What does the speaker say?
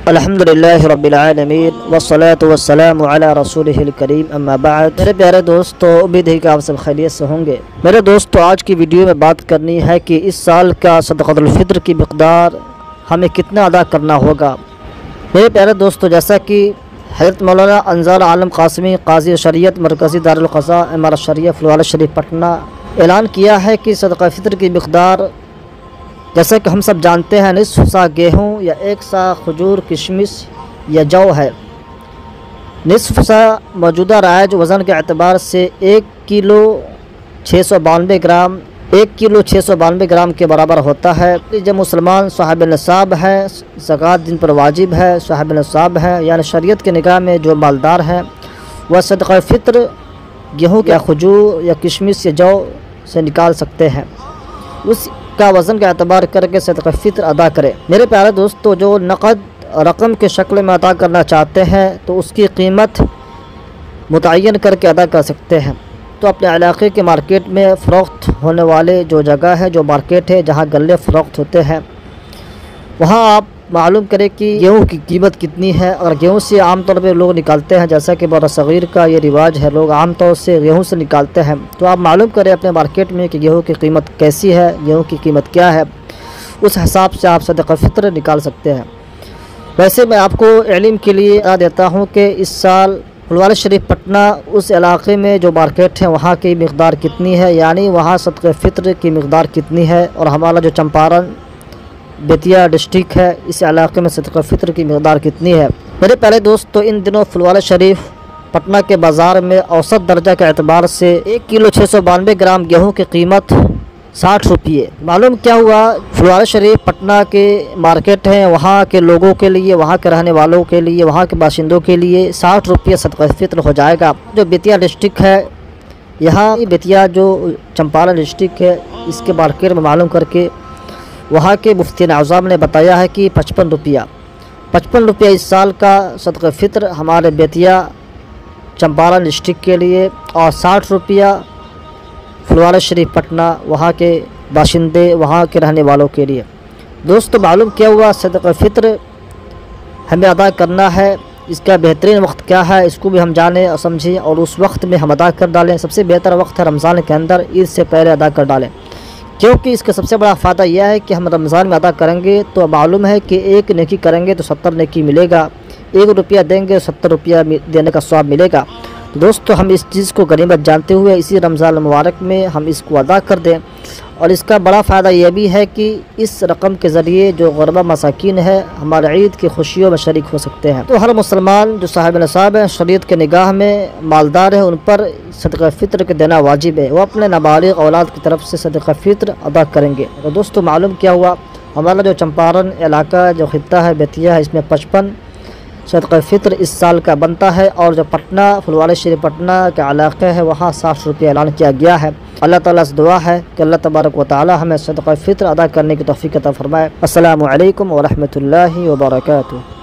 अल्हम्दुलिल्लाहि रब्बिल आलमीन वस्सलातु वस्सलामु अला रसूलिहिल करीम अम्मा बाद। मेरे प्यारे दोस्तों, उम्मीद है कि आप सब खैरियत से होंगे। मेरे दोस्तों, आज की वीडियो में बात करनी है कि इस साल का सदक़तुल फ़ित्र की मिक़दार हमें कितना अदा करना होगा। मेरे प्यारे दोस्तों, जैसा कि हज़रत मौलाना अंज़ार आलम क़ासिमी क़ाज़ी शरीयत मरकज़ी दारुल क़ज़ा इमारत शरीफ फुलवाला शरीफ पटना ऐलान किया है कि सदक़ा फ़ित्र की मिक़दार, जैसा कि हम सब जानते हैं, निस्फ़ सा गेहूँ या 1 सा खजूर किशमिश या जौ है। निस्फ़ सा मौजूदा राइज वज़न के एतबार से 1 किलो 692 ग्राम 1 किलो 692 ग्राम के बराबर होता है। जब मुसलमान साहिब निसाब है, ज़कात जिन पर वाजिब है, साहिब निसाब है, यानी शरीयत के निगाह में जो मालदार हैं, वह सदक़ा फ़ित्र गेहूँ या खजूर या किशमिश या जौ से निकाल सकते हैं। उसका वज़न का एतबार करके सदक़ा फ़ित्र अदा करें। मेरे प्यारे दोस्तों, जो नक़द रकम के शक्ल में अदा करना चाहते हैं तो उसकी कीमत मुतय्यन करके अदा कर सकते हैं। तो अपने इलाके के मार्केट में फ़रोख्त होने वाले जो जगह है, जो मार्केट है जहाँ गल्ले फ़रोख्त होते हैं, वहाँ आप मालूम करें कि गेहूँ की कीमत कितनी है। और गेहूँ से आमतौर पर लोग निकालते हैं, जैसा कि बरसग़ीर का ये रिवाज है, लोग आमतौर से गेहूँ से निकालते हैं। तो आप मालूम करें अपने मार्केट में कि गेहूँ की कीमत कैसी है, गेहूँ की कीमत क्या है, उस हिसाब से आप सदक़ा फ़ित्र निकाल सकते हैं। वैसे मैं आपको इल्म के लिए बता देता हूँ कि इस साल फुलवाला शरीफ पटना उस इलाके में जो मार्केट है वहाँ की मिक़दार कितनी है, यानी वहाँ सदक़ा फ़ित्र की मिक़दार कितनी है। और हमारा जो चंपारण बेतिया डिस्ट्रिक्ट है, इस इलाके में सदक़ा फ़ित्र की मिक़दार कितनी है। मेरे प्यारे दोस्तों, इन दिनों फुलवाला शरीफ पटना के बाज़ार में औसत दर्जा के एतबार से 1 किलो 692 ग्राम गेहूँ की कीमत 60 रुपये। मालूम क्या हुआ, फुलवाला शरीफ पटना के मार्केट हैं, वहाँ के लोगों के लिए, वहाँ के रहने वालों के लिए, वहाँ के बाशिंदों के लिए 60 रुपये सदक़ा फ़ित्र हो जाएगा। जो बेतिया डिस्ट्रिक्ट है, यहाँ बेतिया जो चंपारण डिस्ट्रिक्ट है, इसके मार्केट में मालूम करके वहाँ के मुफ्ती आज़म ने बताया है कि 55 रुपया इस साल का सदक़ा फ़ित्र हमारे बेतिया चंपारण डिस्ट्रिक्ट के लिए, और 60 रुपया फुलवाला शरीफ पटना वहाँ के बाशिंदे, वहाँ के रहने वालों के लिए। दोस्तों, मालूम क्या हुआ, सदक़ा फ़ित्र हमें अदा करना है, इसका बेहतरीन वक्त क्या है इसको भी हम जानें और समझें, और उस वक्त में हम अदा कर डालें। सबसे बेहतर वक्त है रमज़ान के अंदर, ईद से पहले अदा कर डालें, क्योंकि इसका सबसे बड़ा फ़ायदा यह है कि हम रमज़ान में अदा करेंगे तो मालूम है कि 1 नेकी करेंगे तो 70 नेकी मिलेगा, 1 रुपया देंगे 70 रुपया देने का स्वाब मिलेगा। तो दोस्तों, हम इस चीज़ को गनीमत जानते हुए इसी रमज़ान मुबारक में हम इसको अदा कर दें। और इसका बड़ा फ़ायदा यह भी है कि इस रकम के ज़रिए जो ग़ुरबा मसाकीन है हमारे ईद की खुशियों में शरीक हो सकते हैं। तो हर मुसलमान जो साहिब निसाब है, शरीयत के निगाह में मालदार है, उन पर सदक़ा फ़ित्र के देना वाजिब है। वो अपने नाबालिग़ औलाद की तरफ से सदक़ा फ़ित्र अदा करेंगे। तो दोस्तों, मालूम क्या हुआ, हमारा जो चंपारण इलाका जो खित्ता है बेतिया है, इसमें 55 सदक़ा फ़ित्र इस साल का बनता है। और जो पटना फुलवाला शरीफ पटना के इलाक़े है, वहाँ 60 रुपये ऐलान किया गया है। अल्लाह ताला से दुआ है कि अल्लाह तबारक व तआला हमें सदक़ा फ़ित्र अदा करने की तौफ़ीक़ अता फ़रमाए। अस्सलामु अलैकुम व रहमतुल्लाहि व बरकातुहू।